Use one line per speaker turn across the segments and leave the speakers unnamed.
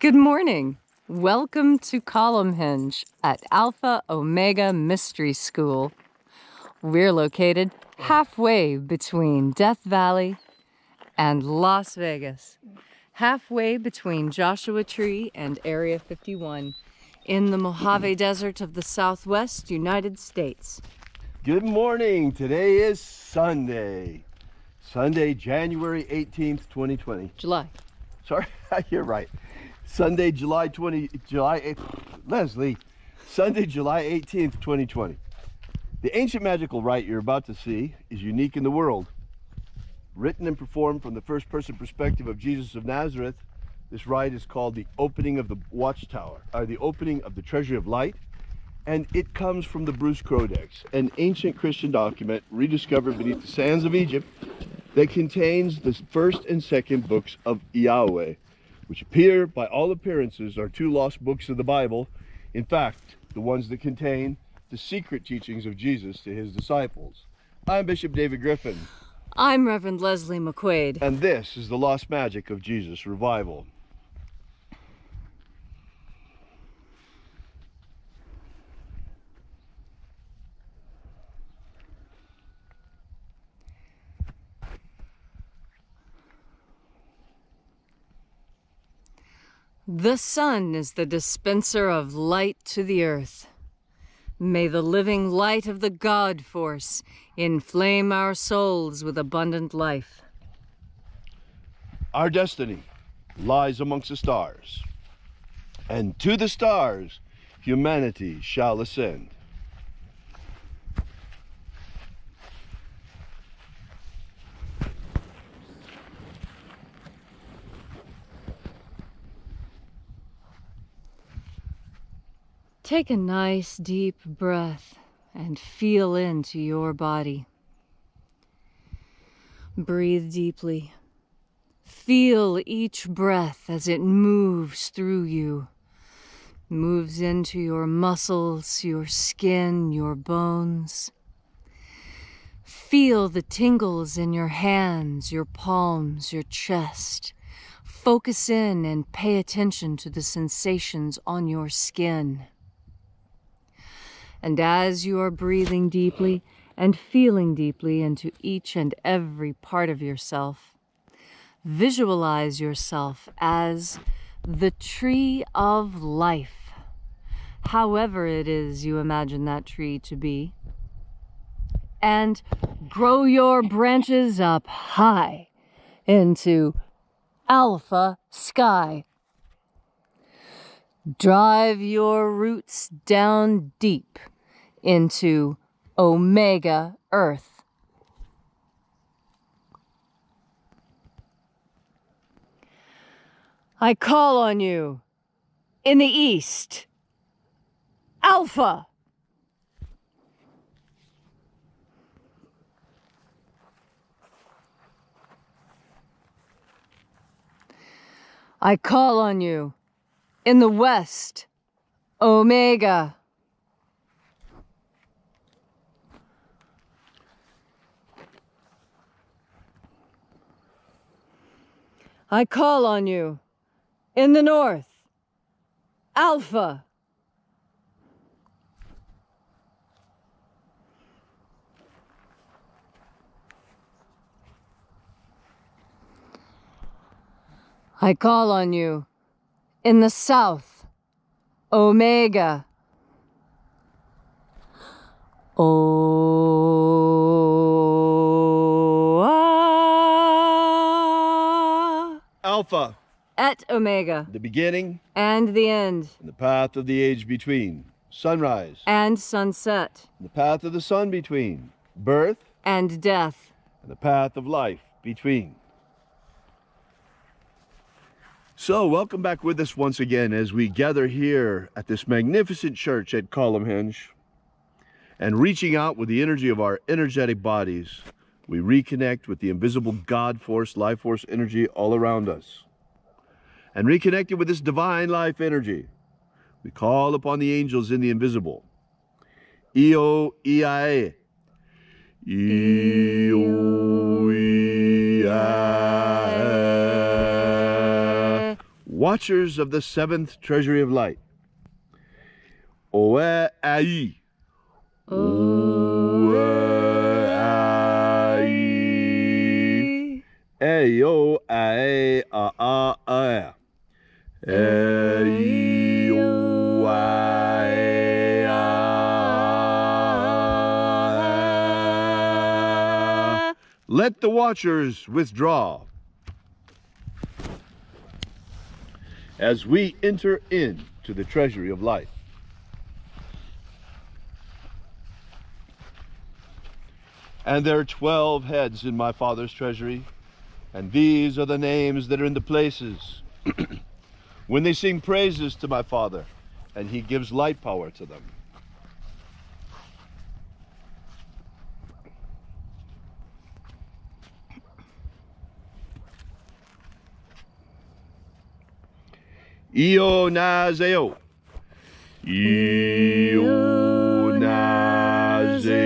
Good morning. Welcome to Column Hinge at Alpha Ωmega Mystery School. We're located halfway between Death Valley and Las Vegas, halfway between Joshua Tree and Area 51 in the Mojave Desert of the Southwest United States.
Good morning. Today is Sunday, January 18th, 2020.
July.
Sorry, you're right. Sunday, July 18th, 2020. The ancient magical rite you're about to see is unique in the world. Written and performed from the first-person perspective of Jesus of Nazareth, this rite is called the opening of the watchtower, or the opening of the Treasury of Light, and it comes from the Bruce Codex, an ancient Christian document rediscovered beneath the sands of Egypt that contains the first and second books of Yahweh, which appear, by all appearances, are two lost books of the Bible. In fact, the ones that contain the secret teachings of Jesus to his disciples. I'm Bishop David Griffin.
I'm Reverend Leslie McQuade.
And this is the Lost Magic of Jesus Revival.
The sun is the dispenser of light to the earth. May the living light of the God force inflame our souls with abundant life.
Our destiny lies amongst the stars, and to the stars humanity shall ascend.
Take a nice deep breath and feel into your body. Breathe deeply. Feel each breath as it moves through you, moves into your muscles, your skin, your bones. Feel the tingles in your hands, your palms, your chest. Focus in and pay attention to the sensations on your skin. And as you are breathing deeply and feeling deeply into each and every part of yourself, visualize yourself as the tree of life, however it is you imagine that tree to be, and grow your branches up high into alpha sky. Drive your roots down deep into Omega Earth. I call on you in the east, Alpha. I call on you in the west, Omega. I call on you in the north, Alpha. I call on you in the south, Omega.
Alpha.
Et Omega.
The beginning.
And the end.
And the path of the age between. Sunrise.
And sunset.
And the path of the sun between. Birth.
And death.
And the path of life between. So, welcome back with us once again as we gather here at this magnificent church at Column Hinge. And reaching out with the energy of our energetic bodies, we reconnect with the invisible God force, life force energy all around us. And reconnected with this divine life energy, we call upon the angels in the invisible. Io, Iae. Io, Iae. Watchers of the seventh treasury of light. Oe ai. Oe ai. Eyo ae a a a. Eyo ae a. Let the watchers withdraw. As we enter into the treasury of light. And there are 12 heads in my Father's treasury, and these are the names that are in the places when they sing praises to my Father, and he gives light power to them. Io Nazeo. Io Nazeo.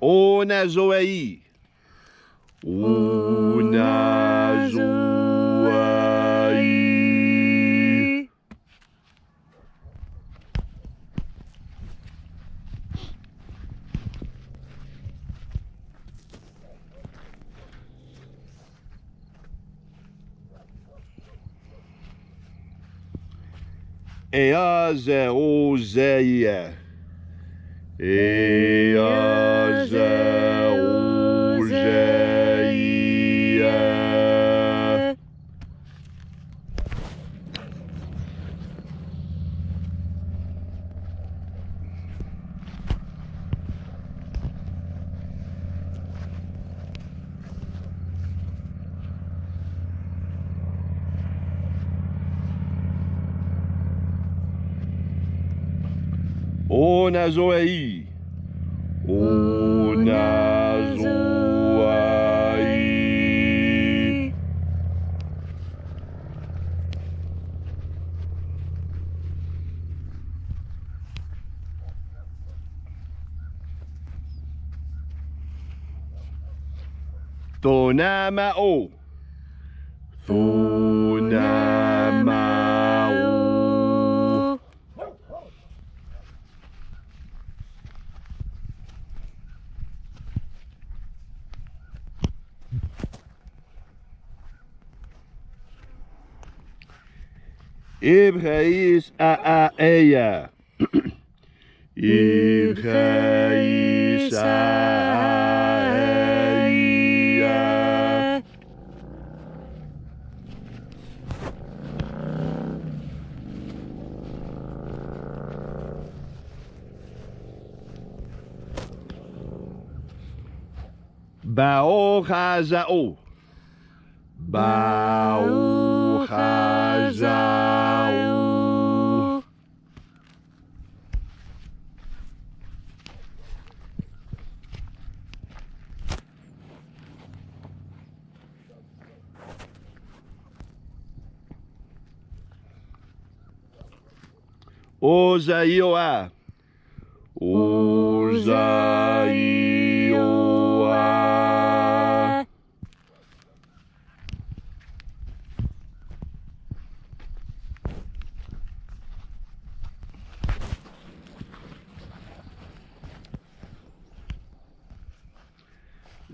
O Nazoei. O Nazoei. Ea ze o zeia. Ea ze o zeia. O Nazoei. O Nazoei. Thonamao. Thonamao. Ibreis a eia. Ibreis a eia. Bao Chazao. Bao Chazao. Ozaioa. Ozaioa.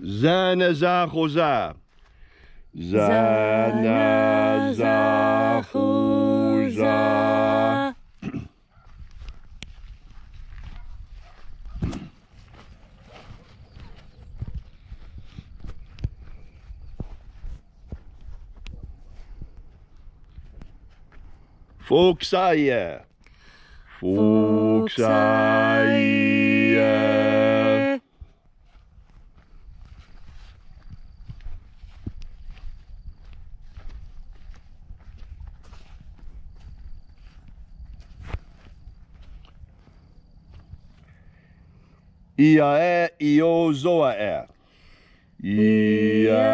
Zanazachoza. Zanazachoza. Foxaia. Foxaia. Iae iozoae. Iae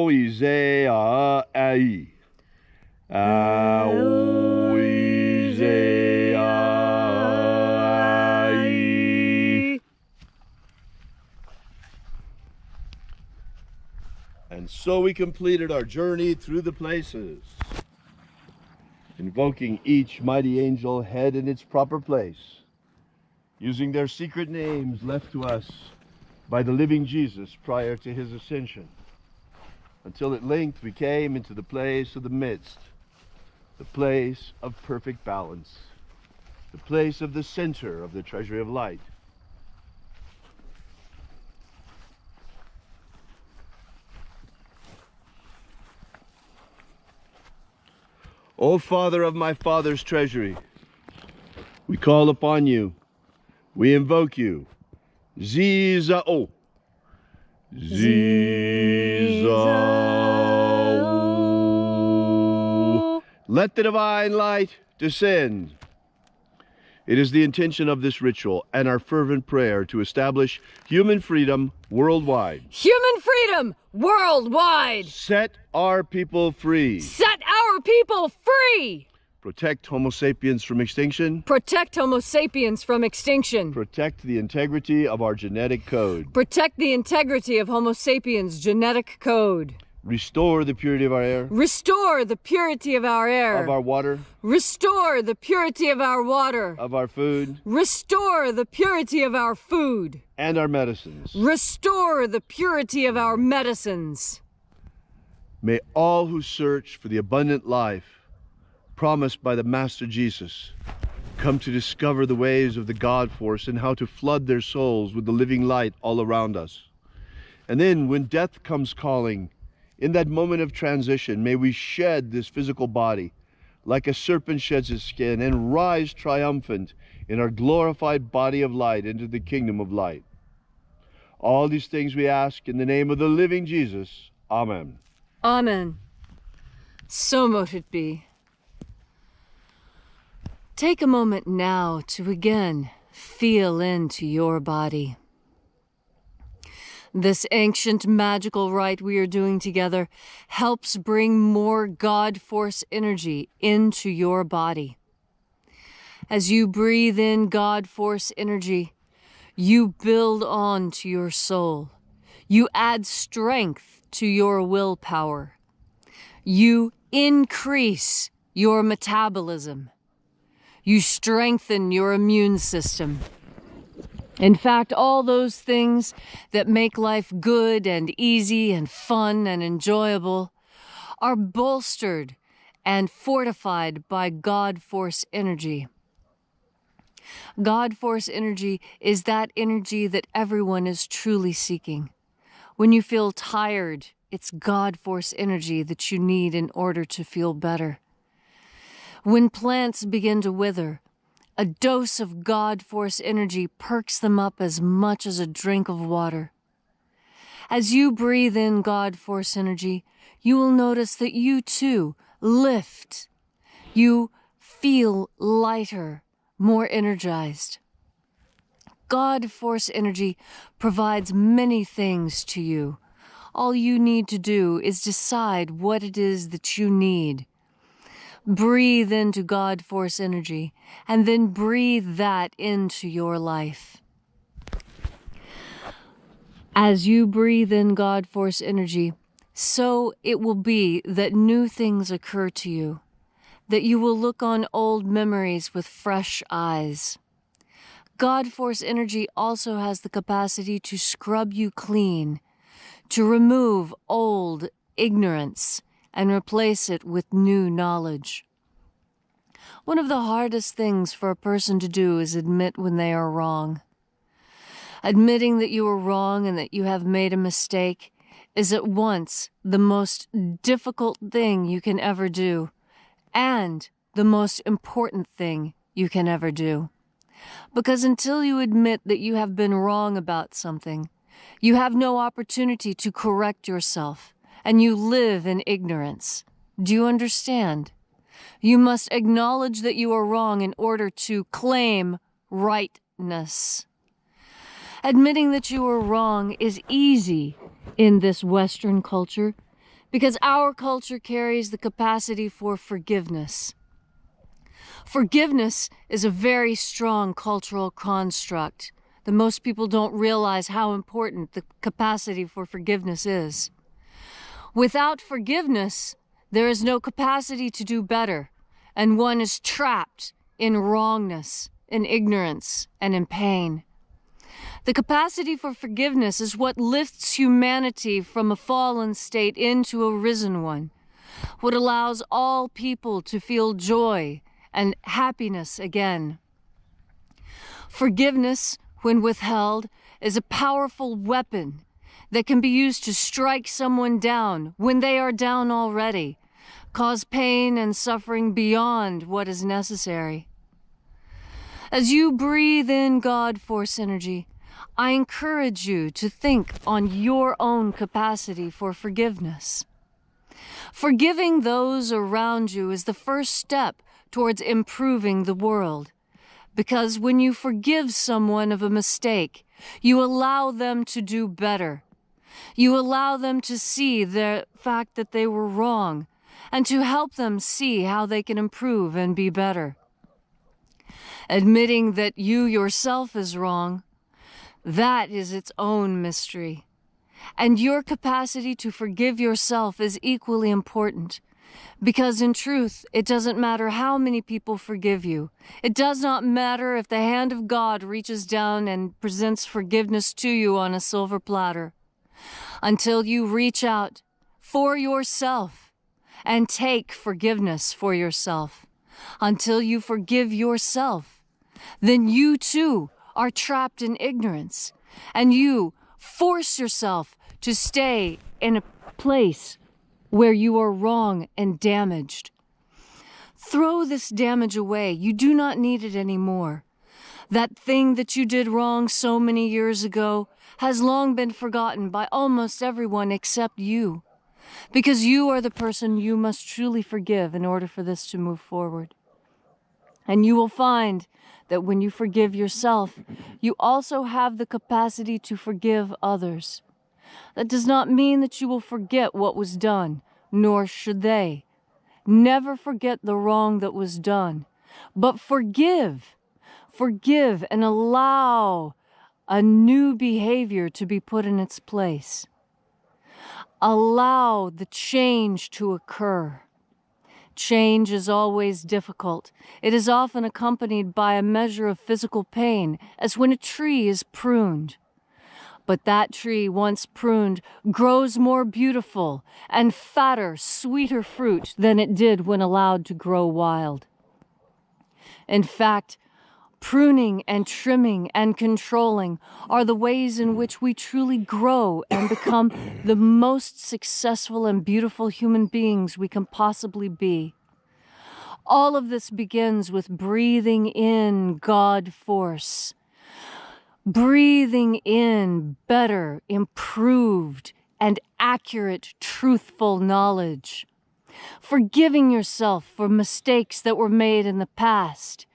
Aoize ai. Aoize ai. And so we completed our journey through the places, invoking each mighty angel head in its proper place, using their secret names left to us by the living Jesus prior to his ascension, until at length we came into the place of the midst, the place of perfect balance, the place of the center of the Treasury of Light. O Father of my Father's treasury, we call upon you, we invoke you. Zizao. Zizao. Let the divine light descend. It is the intention of this ritual and our fervent prayer to establish human freedom worldwide.
Human freedom worldwide!
Set our people free.
Set our people free!
Protect Homo sapiens from extinction.
Protect Homo sapiens from extinction.
Protect the integrity of our genetic code.
Protect the integrity of Homo sapiens' genetic code.
Restore the purity of our air.
Restore the purity of our air.
Of our water.
Restore the purity of our water.
Of our food.
Restore the purity of our food.
And our medicines.
Restore the purity of our medicines.
May all who search for the abundant life promised by the Master Jesus come to discover the ways of the God force and how to flood their souls with the living light all around us. And then when death comes calling, in that moment of transition, may we shed this physical body like a serpent sheds his skin and rise triumphant in our glorified body of light into the kingdom of light. All these things we ask in the name of the living Jesus. Amen.
Amen. So mote it be. Take a moment now to again feel into your body. This ancient magical rite we are doing together helps bring more God force energy into your body. As you breathe in God force energy, you build on to your soul. You add strength to your willpower. You increase your metabolism. You strengthen your immune system. In fact, all those things that make life good and easy and fun and enjoyable are bolstered and fortified by God force energy. God force energy is that energy that everyone is truly seeking. When you feel tired, it's God force energy that you need in order to feel better. When plants begin to wither, a dose of God force energy perks them up as much as a drink of water. As you breathe in God force energy, you will notice that you too lift. You feel lighter, more energized. God force energy provides many things to you. All you need to do is decide what it is that you need. Breathe into God force energy, and then breathe that into your life. As you breathe in God force energy, so it will be that new things occur to you, that you will look on old memories with fresh eyes. God force energy also has the capacity to scrub you clean, to remove old ignorance and replace it with new knowledge. One of the hardest things for a person to do is admit when they are wrong. Admitting that you are wrong and that you have made a mistake is at once the most difficult thing you can ever do and the most important thing you can ever do. Because until you admit that you have been wrong about something, you have no opportunity to correct yourself, and you live in ignorance. Do you understand? You must acknowledge that you are wrong in order to claim rightness. Admitting that you are wrong is easy in this Western culture because our culture carries the capacity for forgiveness. Forgiveness is a very strong cultural construct that most people don't realize how important the capacity for forgiveness is. Without forgiveness, there is no capacity to do better, and one is trapped in wrongness, in ignorance, and in pain. The capacity for forgiveness is what lifts humanity from a fallen state into a risen one, what allows all people to feel joy and happiness again. Forgiveness, when withheld, is a powerful weapon that can be used to strike someone down when they are down already, cause pain and suffering beyond what is necessary. As you breathe in God Force energy, I encourage you to think on your own capacity for forgiveness. Forgiving those around you is the first step towards improving the world, because when you forgive someone of a mistake, you allow them to do better. You allow them to see the fact that they were wrong, and to help them see how they can improve and be better. Admitting that you yourself is wrong, that is its own mystery. And your capacity to forgive yourself is equally important, because in truth, it doesn't matter how many people forgive you. It does not matter if the hand of God reaches down and presents forgiveness to you on a silver platter. Until you reach out for yourself and take forgiveness for yourself, until you forgive yourself, then you too are trapped in ignorance, and you force yourself to stay in a place where you are wrong and damaged. Throw this damage away. You do not need it anymore. That thing that you did wrong so many years ago has long been forgotten by almost everyone except you, because you are the person you must truly forgive in order for this to move forward. And you will find that when you forgive yourself, you also have the capacity to forgive others. That does not mean that you will forget what was done, nor should they. Never forget the wrong that was done, but forgive. Forgive and allow a new behavior to be put in its place. Allow the change to occur. Change is always difficult. It is often accompanied by a measure of physical pain, as when a tree is pruned. But that tree, once pruned, grows more beautiful and fatter, sweeter fruit than it did when allowed to grow wild. In fact, pruning and trimming and controlling are the ways in which we truly grow and become the most successful and beautiful human beings we can possibly be. All of this begins with breathing in God Force. Breathing in better, improved, and accurate, truthful knowledge. Forgiving yourself for mistakes that were made in the past.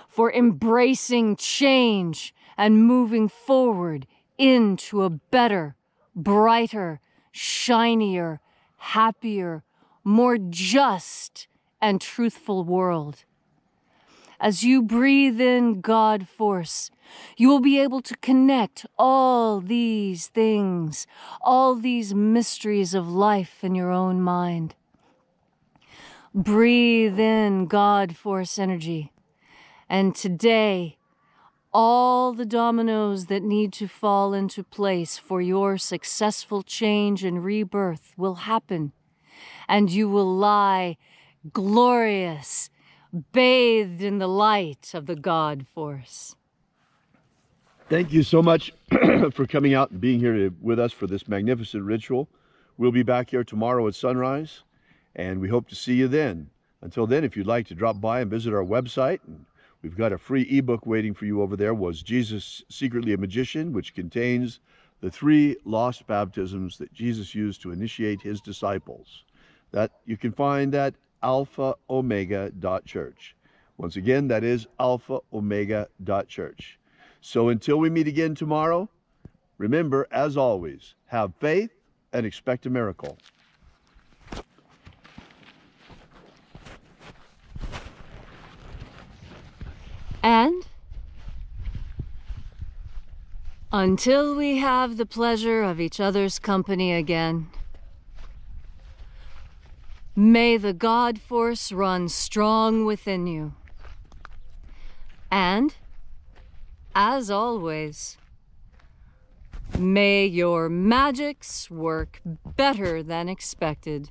For embracing change and moving forward into a better, brighter, shinier, happier, more just and truthful world. As you breathe in God Force, you will be able to connect all these things, all these mysteries of life in your own mind. Breathe in God Force energy. And today, all the dominoes that need to fall into place for your successful change and rebirth will happen, and you will lie glorious, bathed in the light of the God Force.
Thank you so much for coming out and being here with us for this magnificent ritual. We'll be back here tomorrow at sunrise, and we hope to see you then. Until then, if you'd like to drop by and visit our website, we've got a free ebook waiting for you over there, Was Jesus Secretly a Magician?, which contains the 3 lost baptisms that Jesus used to initiate his disciples. That you can find at alphaomega.church. Once again, that is alphaomega.church. So until we meet again tomorrow, remember, as always, have faith and expect a miracle.
And until we have the pleasure of each other's company again, may the God force run strong within you. And, as always, may your magics work better than expected.